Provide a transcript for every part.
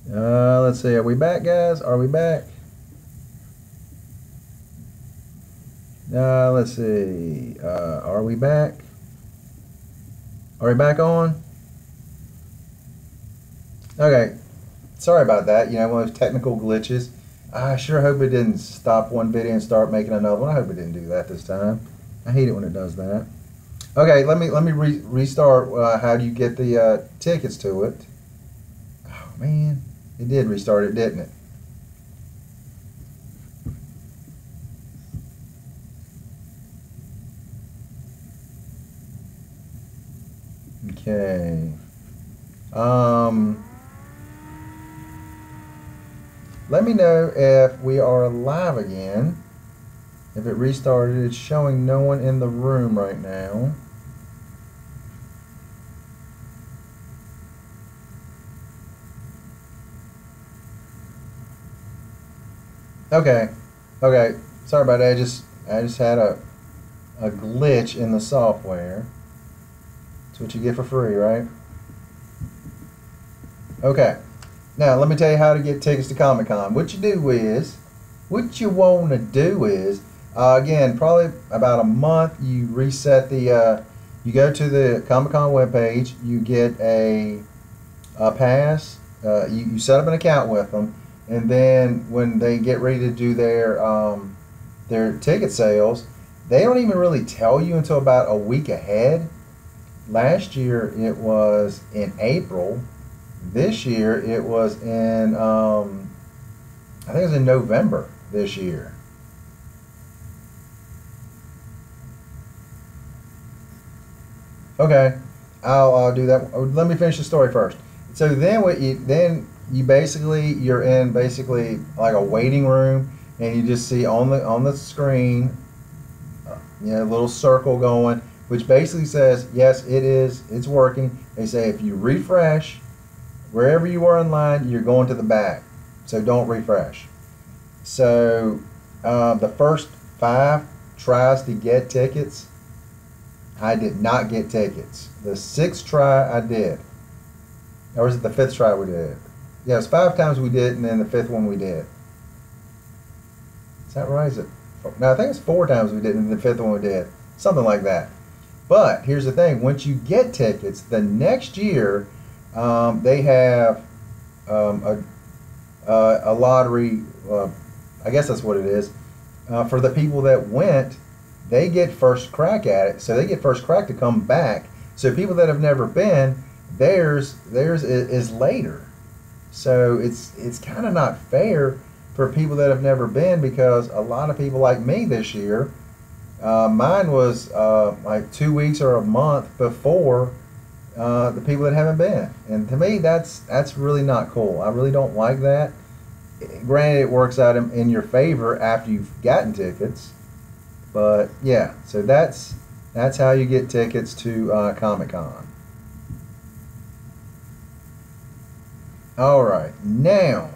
Let's see. Are we back, guys? Are we back? Let's see. Are we back? Are we back on? Okay. Sorry about that. You know, one of those technical glitches. I sure hope it didn't stop one video and start making another one. I hope it didn't do that this time. I hate it when it does that. Okay, let me restart. How do you get the tickets to it? Oh man, it did restart it, didn't it? Okay. Let me know if we are live again. If it restarted, it's showing no one in the room right now. Okay. Okay. Sorry about that. I just had a glitch in the software. That's what you get for free, right? Okay. Now, let me tell you how to get tickets to Comic-Con. What you want to do is, again, probably about a month, you reset the, you go to the Comic-Con webpage, you get a pass, you set up an account with them, and then when they get ready to do their ticket sales, they don't even really tell you until about a week ahead. Last year, it was in April. This year it was in I think it was in November this year. Okay, I'll do that. Let me finish the story first. So then you basically you're in basically like a waiting room, and you just see on the screen, you know, a little circle going, which basically says yes, it's working. They say if you refresh wherever you are online, you're going to the back. So don't refresh. So the first 5 tries to get tickets, I did not get tickets. The 6th try, I did. Or was it the 5th try we did? Yeah, it was 5 times we did, and then the 5th one we did. Is that right? Is it? No, I think it's 4 times we did, and the 5th one we did. Something like that. But here's the thing. Once you get tickets, the next year, they have a lottery, I guess that's what it is, for the people that went. They get first crack at it, so they get first crack to come back. So people that have never been, theirs is later. So it's kind of not fair for people that have never been, because a lot of people like me this year, mine was like 2 weeks or a month before the people that haven't been. And to me, that's really not cool. I really don't like that. Granted, it works out in your favor after you've gotten tickets, but yeah. So that's how you get tickets to Comic-Con. All right, now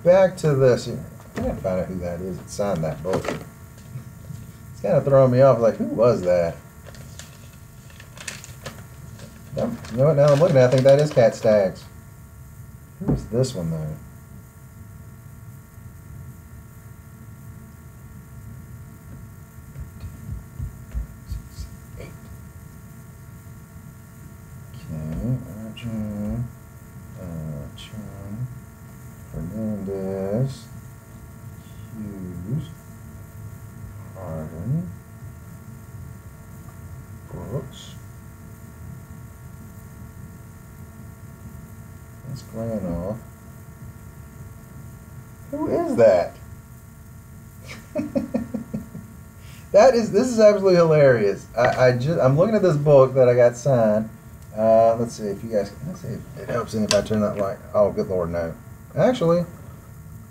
back to this. I gotta find out who that is that signed that book. It's kind of throwing me off. Like, who was that? You know what? Now I'm looking at it, I think that is Cat Staggs. Who is this one, though? Okay, John Fernandez, Hughes, Harden, Brooks. That's Granoff. Who is that? This is absolutely hilarious. I'm looking at this book that I got signed. Let's see if you guys. Let's see if it helps any if I turn that light. Oh, good Lord, no. Actually,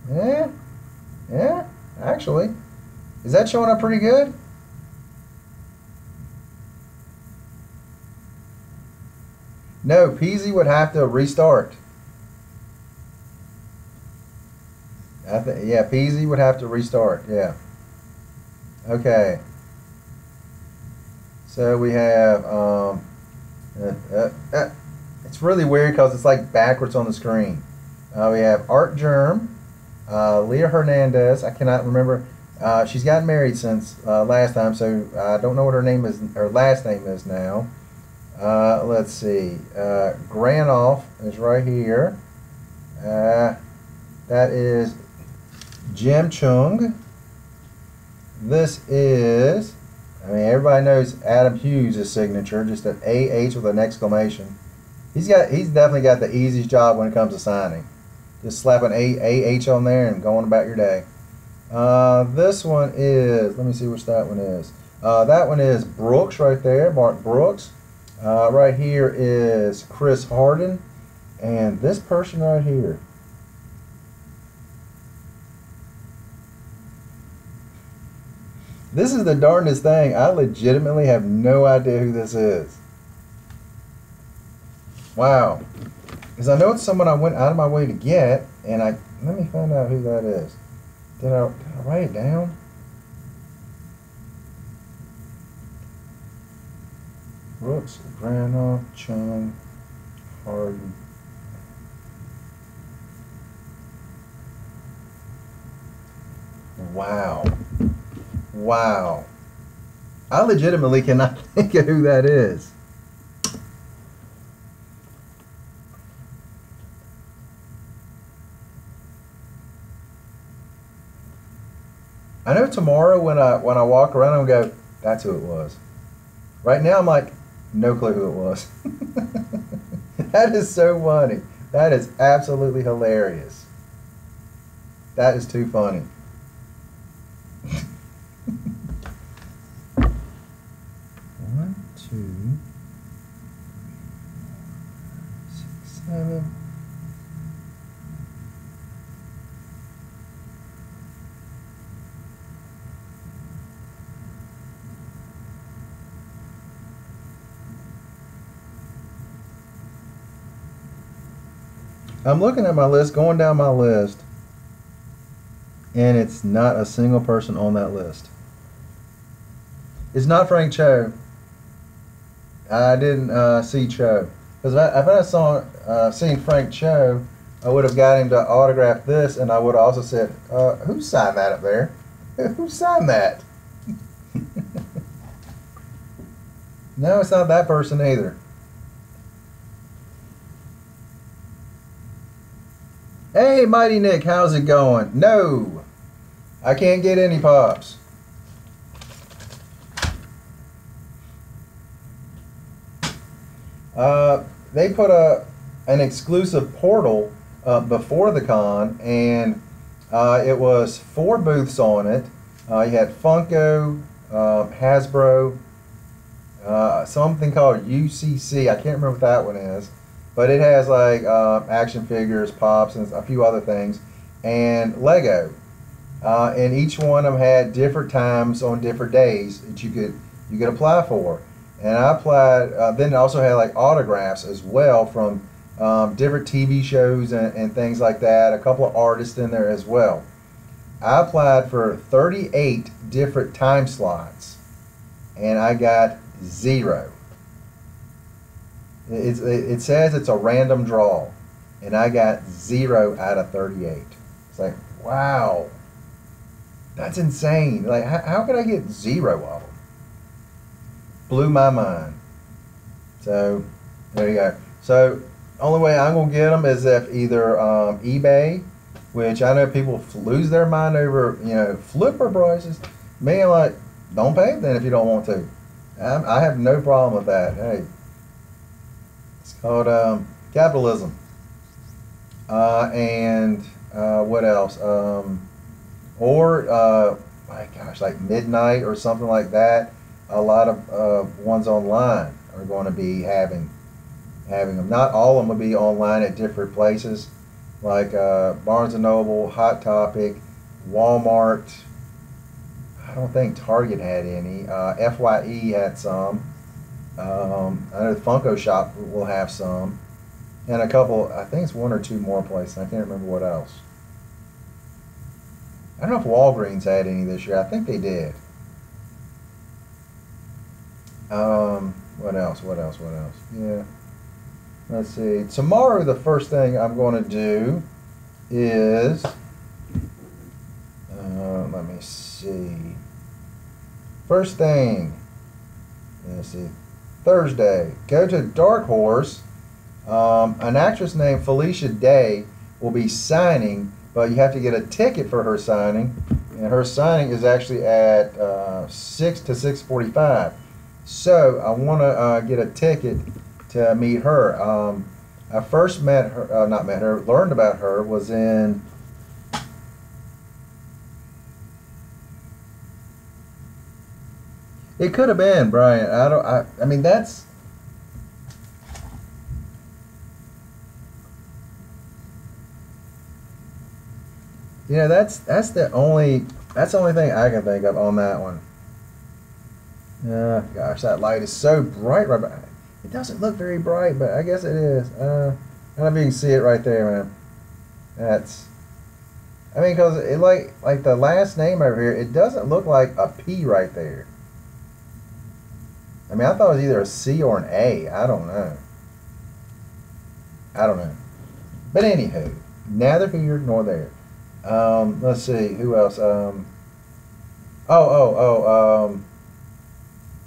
yeah. Actually, is that showing up pretty good? No, Peasy would have to restart. Yeah, Peasy would have to restart. Yeah. Okay. So we have it's really weird because it's like backwards on the screen. We have Art Germ, Leah Hernandez. I cannot remember. She's gotten married since last time, so I don't know what her name is. Her last name is now. Let's see. Granoff is right here. That is Jim Chung. This is, I mean, everybody knows Adam Hughes' signature, just an AH with an exclamation. He's definitely got the easiest job when it comes to signing. Just slap an AH on there and going about your day. This one is, let me see which that one is. That one is Brooks right there, Mark Brooks. Right here is Chris Harden. And this person right here. This is the darndest thing. I legitimately have no idea who this is. Wow. Because I know it's someone I went out of my way to get, and let me find out who that is. Did I write it down? Brooks, Granoff, Chung, Harden. Wow. Wow. I legitimately cannot think of who that is. I know tomorrow when I walk around and go, that's who it was. Right now I'm like, no clue who it was. That is so funny. That is absolutely hilarious. That is too funny. 1, 2, 6, 7. I'm looking at my list, going down my list, and it's not a single person on that list. It's not Frank Cho. I didn't see Cho. Because if I saw seen Frank Cho, I would have got him to autograph this, and I would have also said, who signed that up there? Who signed that? No, it's not that person either. Hey, Mighty Nick, how's it going? No, I can't get any pops. They put an exclusive portal before the con, and it was 4 booths on it. You had Funko, Hasbro, something called UCC. I can't remember what that one is. But it has like action figures, pops, and a few other things, and Lego. And each one of them had different times on different days that you could apply for. And I applied. Then it also had like autographs as well from different TV shows and things like that. A couple of artists in there as well. I applied for 38 different time slots, and I got 0. It says it's a random draw, and I got 0 out of 38. It's like, wow, that's insane. Like, how could I get 0 of them? Blew my mind. So there you go. So only way I'm gonna get them is if either eBay, which I know people lose their mind over, flipper prices. Me, I'm like, don't pay then if you don't want to. I have no problem with that. Hey. It's called capitalism. And what else? My gosh, like Midnight or something like that. A lot of ones online are going to be having them. Not all of them will be online at different places, like Barnes & Noble, Hot Topic, Walmart. I don't think Target had any. FYE had some. I know the Funko Shop will have some, and a couple. I think it's 1 or 2 more places. I can't remember what else. I don't know if Walgreens had any this year. I think they did. What else? What else? Yeah. Let's see. Tomorrow, the first thing I'm going to do is, let me see. First thing, let's see, Thursday, go to Dark Horse. An actress named Felicia Day will be signing, but you have to get a ticket for her signing, and her signing is actually at 6 to 6:45. So I want to get a ticket to meet her. I first met her, not met her, learned about her was in. It could have been Brian. I don't. I mean that's. Yeah, that's the only thing I can think of on that one. Gosh, that light is so bright right behind. It doesn't look very bright, but I guess it is. I don't know if you can see it right there, man. That's. I mean, because it like the last name over here, it doesn't look like a P right there. I mean, I thought it was either a C or an A. I don't know. I don't know. But anywho, neither here nor there. Let's see, who else?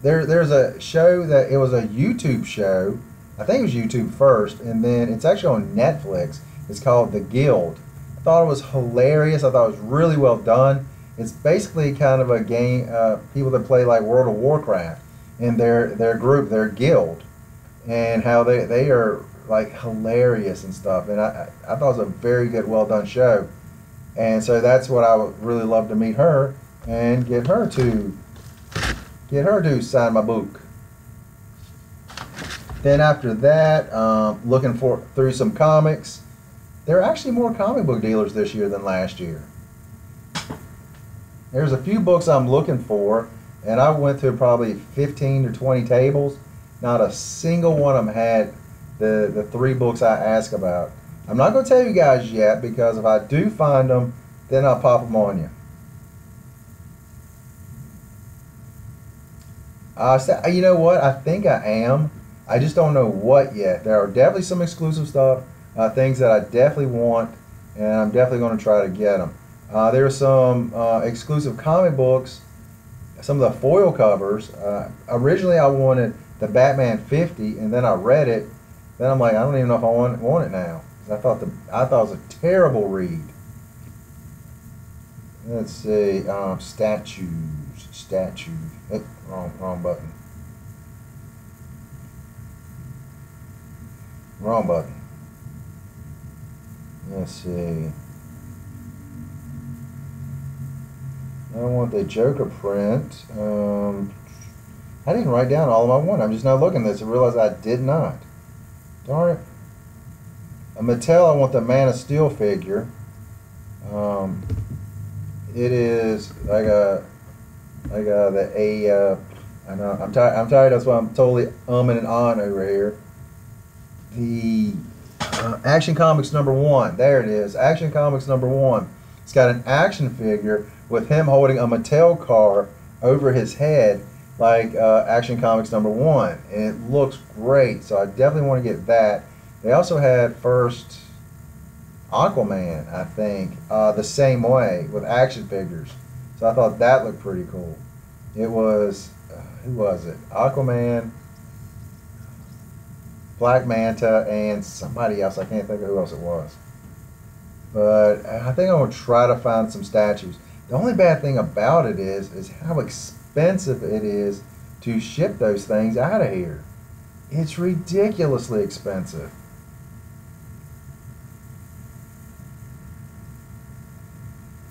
There's a show that it was a YouTube show. I think it was YouTube first, and then it's actually on Netflix. It's called The Guild. I thought it was hilarious. I thought it was really well done. It's basically kind of a game, people that play like World of Warcraft, and their group, their guild, and how they are like hilarious and stuff. And I thought it was a very good, well done show. And so that's what I would really love to meet her and get her to sign my book. Then after that, looking through some comics. There are actually more comic book dealers this year than last year. There's a few books I'm looking for, and I went through probably 15 to 20 tables. Not a single one of them had the 3 books I asked about. I'm not going to tell you guys yet, because if I do find them, then I'll pop them on you. You know what? I think I am. I just don't know what yet. There are definitely some exclusive stuff, things that I definitely want, and I'm definitely going to try to get them. There are some exclusive comic books, some of the foil covers. Originally, I wanted the Batman 50, and then I read it. Then I'm like, I don't even know if I want it now. I thought it was a terrible read. Let's see, statues. Oh, wrong button. Wrong button. Let's see. I want the Joker print. I didn't write down all of my one. I'm just now looking at this and realize I did not. Darn it. A Mattel, I want the Man of Steel figure. It is like I know I'm tired. That's why I'm totally umming and ahhing over here. The Action Comics #1. There it is. Action Comics #1. It's got an action figure with him holding a Mattel car over his head, like Action Comics #1, and it looks great. So I definitely want to get that. They also had first Aquaman, I think, the same way with action figures. So I thought that looked pretty cool. It was, who was it? Aquaman, Black Manta, and somebody else. I can't think of who else it was. But I think I'm going to try to find some statues. The only bad thing about it is how expensive it is to ship those things out of here. It's ridiculously expensive.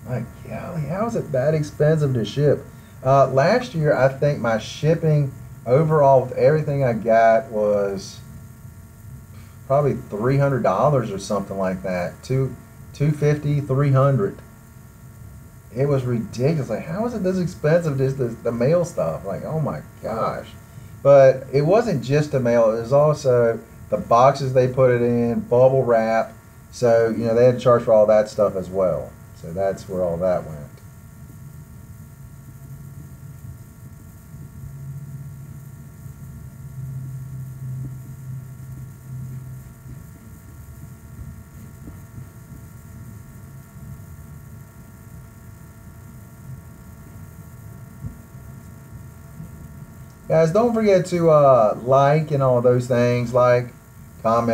My golly, how is it that expensive to ship? Last year, I think my shipping overall with everything I got was probably $300 or something like that. $250, $300. It was ridiculous. Like, how is it this expensive? Just the mail stuff. Like, oh my gosh. But it wasn't just the mail. It was also the boxes they put it in, bubble wrap. So, you know, they had to charge for all that stuff as well. So that's where all that went. Guys, don't forget to like and all those things, like, comment.